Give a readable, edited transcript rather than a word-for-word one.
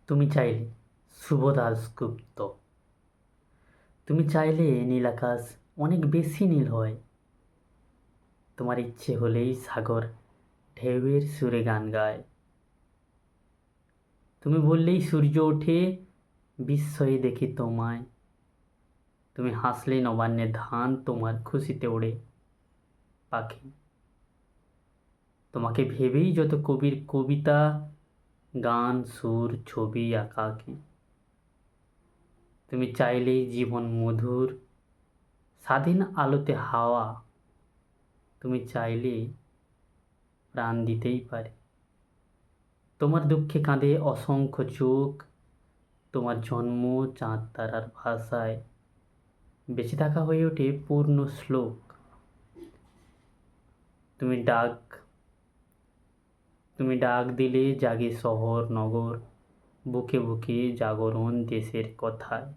তুমি চাইলে শুভ দাশগুপ্ত। তুমি চাইলে নীল আকাশ অনেক বেশি নীল হয়। তোমার ইচ্ছে হলেই সাগর ঢেউয়ের সুরে গান গায়। তুমি বললেই সূর্য ওঠে, বিস্ময়ে দেখি তোমায়। তুমি হাসলেই নবান্নে ধান তোমার খুশিতে ওড়ে পাখি। তোমাকে ভেবেই যত কবির কবিতা, গান, সুর, ছবি আঁকা আঁকি। তুমি চাইলেই জীবন মধুর, স্বাধীন আলোতে হাওয়া। তুমি চাইলে প্রাণ দিতেই পারে। তোমার দুঃখে কাঁদে অসংখ্য চোখ। তোমার জন্ম চাঁদ তারার ভাষায় বেঁচে থাকা হয়ে ওঠে পূর্ণ শ্লোক। তুমি ডাক তুমি ডাক দিলে জাগে শহর নগর, বুকে বুকে জাগরণ দেশের কথায়।